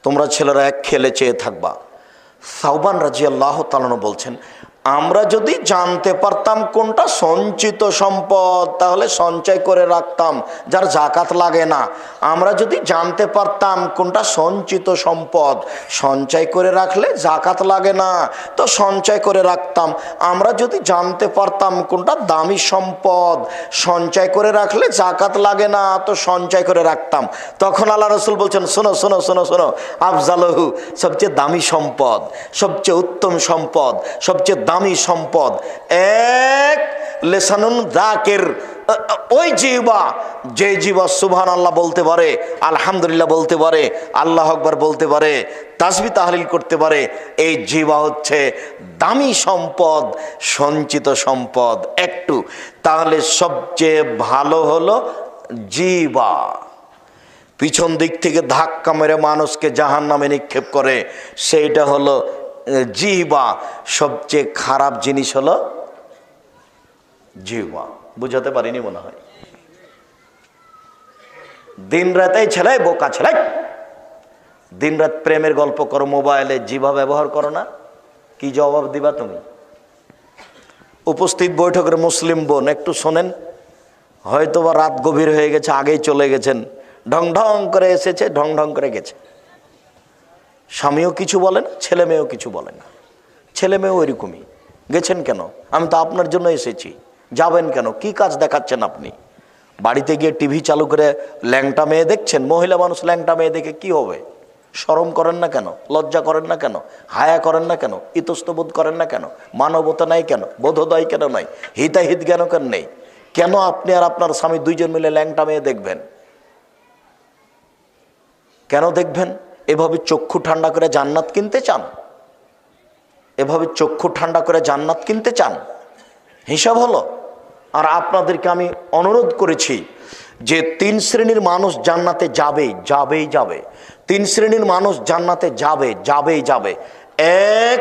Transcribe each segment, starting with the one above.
তোমরা ছেলেরা এক খেলে চেয়ে থাকবা। সাওবান রাদিয়াল্লাহু তাআলা আনহু বলছেন, আমরা যদি জানতে পারতাম কোনটা সঞ্চিত সম্পদ তাহলে সঞ্চয় করে রাখতাম, যার জাকাত লাগে না। আমরা যদি জানতে পারতাম কোনটা সঞ্চিত সম্পদ, সঞ্চয় করে রাখলে জাকাত লাগে না, তো সঞ্চয় করে রাখতাম। আমরা যদি জানতে পারতাম কোনটা দামি সম্পদ, সঞ্চয় করে রাখলে জাকাত লাগে না, তো সঞ্চয় করে রাখতাম। তখন আল্লাহ রাসূল বলছেন, শোনো শোনো শোনো শোনো, আফজালহু, সবচেয়ে দামি সম্পদ, সবচেয়ে উত্তম সম্পদ, সবচেয়ে দামি সম্পদ এক লিসানুন যাকির, ওই জিহ্বা যে জিহ্বা সুবহানাল্লাহ বলতে পারে, আলহামদুলিল্লাহ বলতে পারে, আল্লাহ আকবার বলতে পারে, তাসবিহ তাহলিল করতে পারে। এই জিহ্বা হচ্ছে দামি সম্পদ, সঞ্চিত সম্পদ একটু। তাহলে সবচেয়ে ভালো হলো জিহ্বা। পিছন দিক থেকে ধাক্কা মেরে মানুষকে জাহান্নামে নিক্ষেপ করে, সেইটা হলো জিহ্বা। সবচেয়ে খারাপ জিনিস হলো জিহ্বা। বুঝাতে পারিনি মনে হয়। দিন রাতেই ছেলে, বোকা ছেলে, দিন রাত প্রেমের গল্প করো, মোবাইলে জিহ্বা ব্যবহার করো না, কি জবাব দিবা তুমি? উপস্থিত বৈঠকের মুসলিম বোন একটু শোনেন, হয়তোবা রাত গভীর হয়ে গেছে, আগেই চলে গেছেন, ঢং ঢং করে এসেছে, ঢং ঢং করে গেছে। স্বামীও কিছু বলেন, ছেলে মেয়েও কিছু বলেন না। ছেলে মেয়েও ওইরকমই। গেছেন কেন? আমি তো আপনার জন্য এসেছি। যাবেন কেন? কি কাজ দেখাচ্ছেন আপনি? বাড়িতে গিয়ে টিভি চালু করে ল্যাংটা মেয়ে দেখছেন। মহিলা মানুষ ল্যাংটা মেয়ে দেখে কি হবে? শরম করেন না কেন? লজ্জা করেন না কেন? হায়া করেন না কেন? ইতস্তবোধ করেন না কেন? মানবতা নাই কেন? বোধোদয় কেন নাই? হিতাহিত জ্ঞান কেন নেই? কেন আপনি আর আপনার স্বামী দুইজন মিলে ল্যাংটা মেয়ে দেখবেন? কেন দেখবেন? এভাবে চক্ষু ঠান্ডা করে জান্নাত কিনতে চান? এভাবে চক্ষু ঠান্ডা করে জান্নাত কিনতে চান? হিসাব হলো। আর আপনাদেরকে আমি অনুরোধ করেছি যে 3 শ্রেণীর মানুষ জান্নাতে যাবেই যাবেই যাবে। 3 শ্রেণীর মানুষ জান্নাতে যাবে যাবেই যাবে। এক,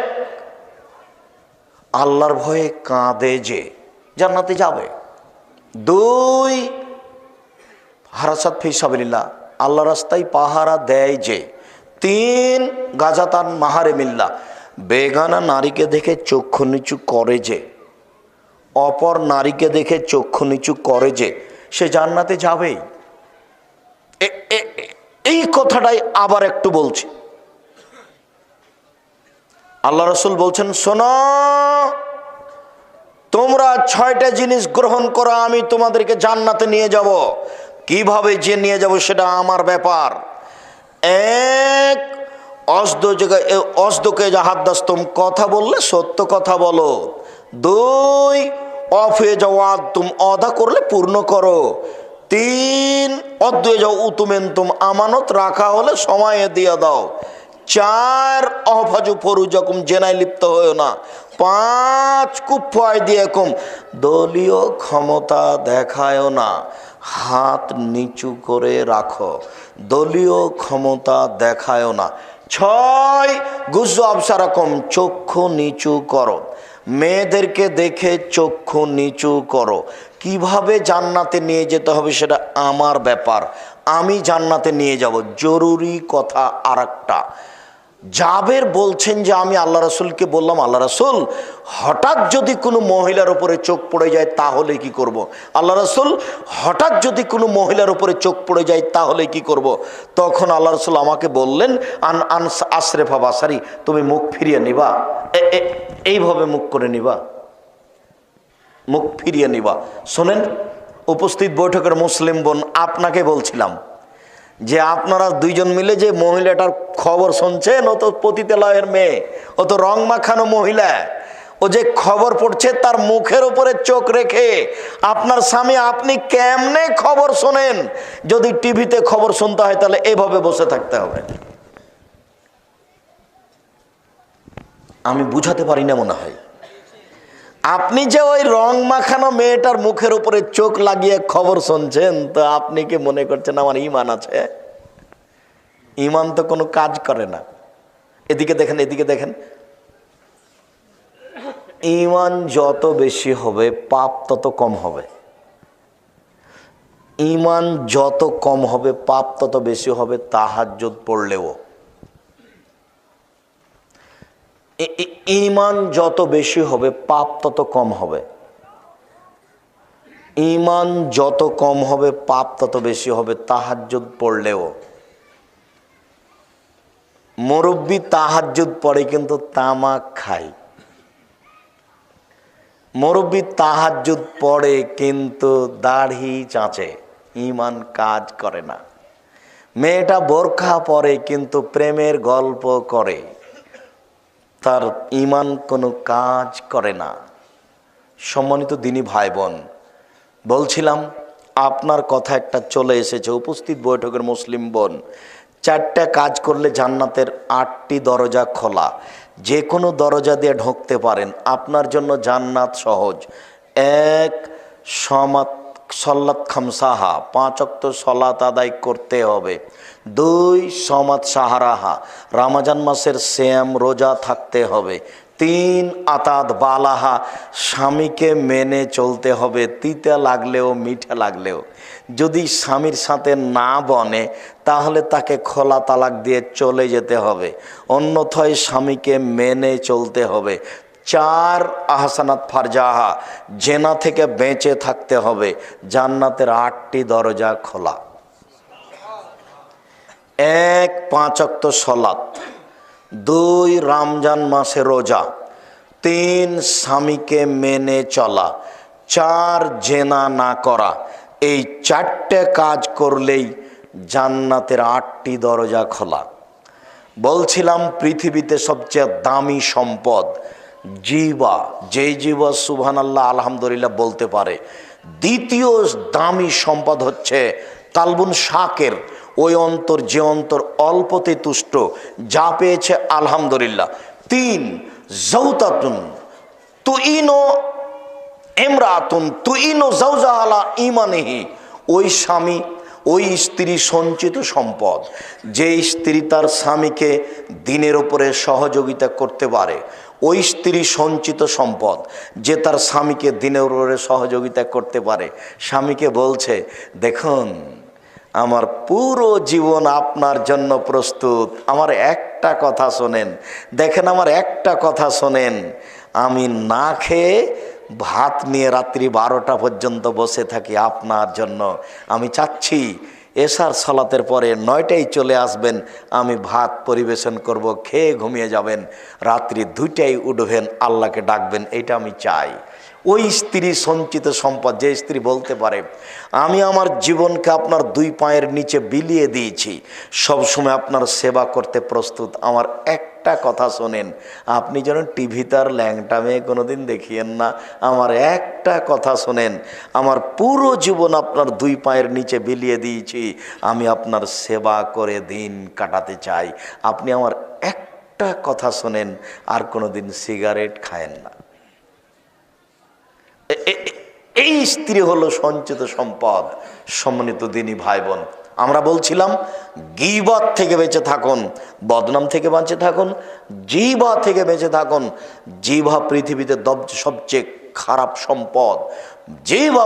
আল্লাহর ভয়ে কাঁদে যে জান্নাতে যাবে। 2, হারাসাত ফি সাবিলিল্লাহ, আল্লাহ রাস্তায় পাহারা দেয় যে। 3, গাজাতান মাহারে মিল্লা, বেগানা নারীকে দেখে চক্ষু নিচু করে যে, অপর নারীকে দেখে চক্ষু নিচু করে যে, সে জান্নাতে যাবেই। এই কথাটাই আবার একটু বলছি। আল্লাহ রাসূল বলছেন, শোনো, তোমরা 6টা জিনিস গ্রহণ করো, আমি তোমাদেরকে জান্নাতে নিয়ে যাব। কিভাবে যে নিয়ে যাব সেটা আমার ব্যাপার। 1, অসদকে জাহাদ্দাস্তুম, কথা বললে সত্য কথা বলো। 2, অফে যাওয়া তুম, অদা করলে পূর্ণ করো। 3, অদ্বয়ে যাও উতুমেন তুম, আমানত রাখা হলে সময়ে দিয়ে দাও। 4, অহফাজু ফরুজাকুম, জেনায় লিপ্ত হয়েও না। 5, কুফায় দিয়ে কম, দলীয় ক্ষমতা দেখায়ও না, হাত নিচু করে রাখো, দলীয় ক্ষমতা দেখায়ও না। 6, গুজ্জু আবসারাকুম, চক্ষু নিচু করো, মেয়েদেরকে দেখে চক্ষু নিচু করো। কিভাবে জান্নাতে নিয়ে যেতে হবে সেটা আমার ব্যাপার, আমি জান্নাতে নিয়ে যাব। জরুরি কথা আরেকটা, জাবের বলছেন যে আমি আল্লাহ রাসূলকে বললাম, আল্লাহ রাসূল, হঠাৎ যদি কোনো মহিলার উপরে চোখ পড়ে যায় তাহলে কি করব? আল্লাহ রাসূল, হঠাৎ যদি কোনো মহিলার উপরে চোখ পড়ে যায় তাহলে কি করব? তখন আল্লাহ রাসূল আমাকে বললেন, আন আসরেফা বাসারি, তুমি মুখ ফিরিয়ে নিবা, এইভাবে মুখ করে নিবা, মুখ ফিরিয়ে নিবা। শোনেন উপস্থিত বৈঠকের মুসলিম বোন, আপনাকে বলছিলাম যে আপনারা দুইজন মিলে যে মহিলাটার খবর শুনছেন, ও তো পতিতালয়ের মেয়ে, ও তো রং মাখানো মহিলা, ও যে খবর পড়ছে তার মুখের উপরে চোখ রেখে আপনার স্বামী, আপনি কেমনে খবর শোনেন? যদি টিভিতে খবর শুনতে হয় তাহলে এভাবে বসে থাকতে হবে। আমি বুঝাতে পারি না মনে হয়। আপনি যে ওই রং মাখানো মেয়েটার মুখের উপরে চোখ লাগিয়ে খবর শুনছেন, তো আপনি কি মনে করছেন আমার ঈমান আছে? ঈমান তো কোনো কাজ করে না। এদিকে দেখেন, এদিকে দেখেন, ঈমান যত বেশি হবে পাপ তত কম হবে। ঈমান যত কম হবে পাপ তত বেশি হবে তাহাজ্জুদ পড়লেও। ঈমান যত বেশি হবে পাপ তত কম হবে। ঈমান যত কম হবে পাপ তত বেশি হবে। তাহাজ্জুদ পড়লেও মুরব্বি তাহাজ্জুদ পড়ে কিন্তু তামাক খায়, মুরব্বি তাহাজ্জুদ পড়ে কিন্তু দাড়ি চাঁচে, ঈমান কাজ করে না। মেয়েটা বোরখা পরে কিন্তু প্রেমের গল্প করে, তার ঈমান কোনো কাজ করে না। সম্মানিত দিনী ভাই বোন, বলছিলাম আপনার কথা একটা চলে এসেছে উপস্থিত বৈঠকের মুসলিম বোন। 4টা কাজ করলে জান্নাতের 8টি দরজা খোলা, যে কোনো দরজা দিয়ে ঢুকতে পারেন। আপনার জন্য জান্নাত সহজ। 1 সলাত খামসাহা, 5 ওয়াক্ত সলাত আদায় করতে হবে। 2 সমাত সাহারাহা, রমজান মাসের সিয়াম রোজা থাকতে হবে। 3 আতাত বালাহা, স্বামীকে মেনে চলতে হবে, তিতা লাগলেও মিঠা লাগলেও। যদি স্বামীর সাথে না বনে তাহলে তাকে খোলা তালাক দিয়ে চলে যেতে হবে, অন্যথায় স্বামীকে মেনে চলতে হবে। 4 আহসানাত ফারজাহা, জেনা থেকে বেঁচে থাকতে হবে। জান্নাতের 8টি দরজা খোলা। 1 5 ওয়াক্ত সলাত, 2 রমজান মাসে রোজা, 3 স্বামীকে মেনে চলা, 4 জেনা না করা। এই 4টে কাজ করলেই জান্নাতের 8টি দরজা খোলা। বলছিলাম পৃথিবীতে সবচেয়ে দামি সম্পদ জিহ্বা, যেই জিহ্বা সুবহানাল্লাহ আলহামদুলিল্লাহ বলতে পারে। দ্বিতীয় দামি সম্পদ হচ্ছে কালবুন শাকের, ওই অন্তর যে অন্তর অল্পতে তুষ্ট, যা পেয়েছে আলহামদুলিল্লাহ। 3 জাওতাতুন তুইনো ইমরাতুন তুইনো জাওজাহা আলা ঈমানিহি, ওই স্বামী ওই স্ত্রী সঞ্চিত সম্পদ, যে স্ত্রী তার স্বামীকে দিনের উপরে সহযোগিতা করতে পারে। ওই স্ত্রী সঞ্চিত সম্পদ, যে তার স্বামীকে দিনের উপরে সহযোগিতা করতে পারে। স্বামীকে বলছে, দেখুন আমার পুরো জীবন আপনার জন্য প্রস্তুত, আমার একটা কথা শোনেন, দেখেন আমার একটা কথা শোনেন, আমি না খেয়ে ভাত নিয়ে রাত্রি 12টা পর্যন্ত বসে থাকি আপনার জন্য। আমি চাচ্ছি এশার সালাতের পরে 9টায় চলে আসবেন, আমি ভাত পরিবেশন করব, খেয়ে ঘুমিয়ে যাবেন, রাত্রি 2টায় উঠবেন, আল্লাহকে ডাকবেন, এটা আমি চাই। ওই স্ত্রী সঞ্চিত সম্পদ, যে স্ত্রী বলতে পারে আমি আমার জীবনকে আপনার 2 পায়ের নিচে বিলিয়ে দিয়েছি, সবসময় আপনার সেবা করতে প্রস্তুত, আমার একটা কথা শোনেন, আপনি যেন টিভিতে আর ল্যাংটা মেয়ে কোনোদিন দেখিয়েন না, আমার একটা কথা শোনেন, আমার পুরো জীবন আপনার 2 পায়ের নিচে বিলিয়ে দিয়েছি, আমি আপনার সেবা করে দিন কাটাতে চাই, আপনি আমার একটা কথা শোনেন, আর কোনোদিন সিগারেট খায়েন না। এই স্ত্রী হলো সঞ্চিত সম্পদ। সম্মানিত দিনী ভাই বোন, আমরা বলছিলাম গীবত থেকে বেঁচে থাকুন, বদনাম থেকে বেঁচে থাকুন, জিহ্বা থেকে বেঁচে থাকুন। জিহ্বা পৃথিবীতে সবচেয়ে খারাপ সম্পদ, জিহ্বা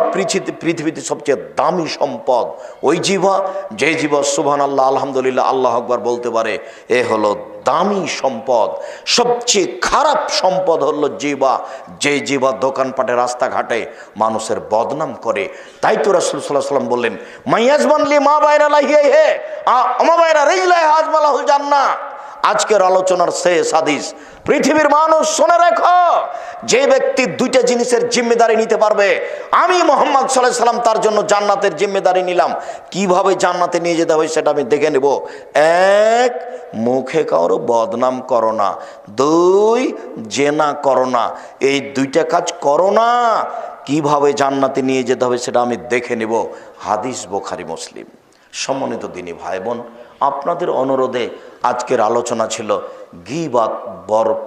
পৃথিবীতে সবচেয়ে দামি সম্পদ। ওই জিহ্বা, যে জিহ্বা সুবহানাল্লাহ আলহামদুলিল্লাহ আল্লাহু আকবার বলতে পারে, এ হলো দামি সম্পদ। সবচেয়ে খারাপ সম্পদ হলো জিহ্বা, যে জিহ্বা দোকানপাটে রাস্তাঘাটে মানুষের বদনাম করে। তাই তো রাসূল সাল্লাল্লাহু আলাইহি ওয়াসাল্লাম বললেন, মাইয়াজমান লি মা বাইরা লাহিয়া হে আমা বাইরা রিজলাই হাজমালাহুল জান্নাহ। আজকের আলোচনার শেষ হাদিস, পৃথিবীর মানুষ শুনে রেখো, যে ব্যক্তি 2টা জিনিসের জিম্মেদারি নিতে পারবে, আমি মুহাম্মদ সাল্লাল্লাহু আলাইহি ওয়াসাল্লাম তার জন্য জান্নাতের জিম্মেদারি নিলাম। কিভাবে জান্নাতে নিয়ে যেতে হবে সেটা আমি দেখে নেব। 1 মুখে কারো বদনাম করো না, 2 জেনা করো না, এই 2টা কাজ করো না। কিভাবে জান্নাতে নিয়ে যেতে হবে সেটা আমি দেখে নেব। হাদিস বুখারী মুসলিম। সম্মানিত দিনী ভাই বোন, আপনাদের অনুরোধে আজকের আলোচনা ছিল গীবত,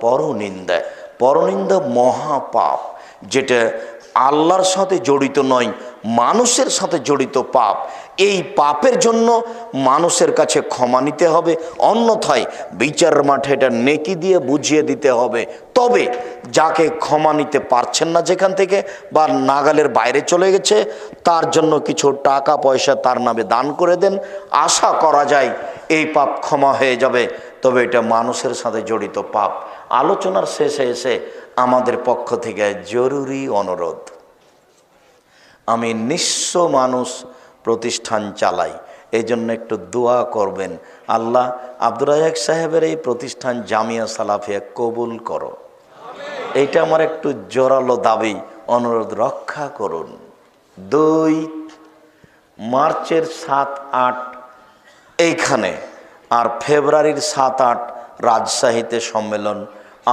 পরনিন্দা। পরনিন্দা মহাপাপ, যেটা আল্লাহর সাথে জড়িত নয়, মানুষের সাথে জড়িত পাপ। এই পাপের জন্য মানুষের কাছে ক্ষমা নিতে হবে, অন্যথায় বিচার মাঠে এটা নেকি দিয়ে বুঝিয়ে দিতে হবে। তবে যাকে ক্ষমা নিতে পারছেন না যেখান থেকে, বা নাগালের বাইরে চলে গেছে, তার জন্য কিছু টাকা পয়সা তার নামে দান করে দেন। আশা করা যায় এই পাপ ক্ষমা হয়ে যাবে। তবে এটা মানুষের সাথে জড়িত পাপ। আলোচনার শেষে এসে আমাদের পক্ষ থেকে জরুরি অনুরোধ, আমি নিঃস্ব মানুষ প্রতিষ্ঠান চালাই, এই জন্য একটু দোয়া করবেন, আল্লাহ আব্দুর রাজ্জাক সাহেবের এই প্রতিষ্ঠান জামিয়া সালাফিয়া কবুল করো। এইটা আমার একটু জোরালো দাবি, অনুরোধ রক্ষা করুন। 2 মার্চের 7-8 এইখানে, আর ফেব্রুয়ারির 7-8 রাজশাহীতে সম্মেলন।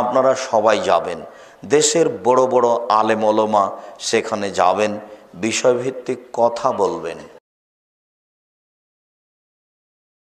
আপনারা সবাই যাবেন, দেশের বড় বড় আলেম ওলামা সেখানে যাবেন, বিষয়ভিত্তিক কথা বলবেন।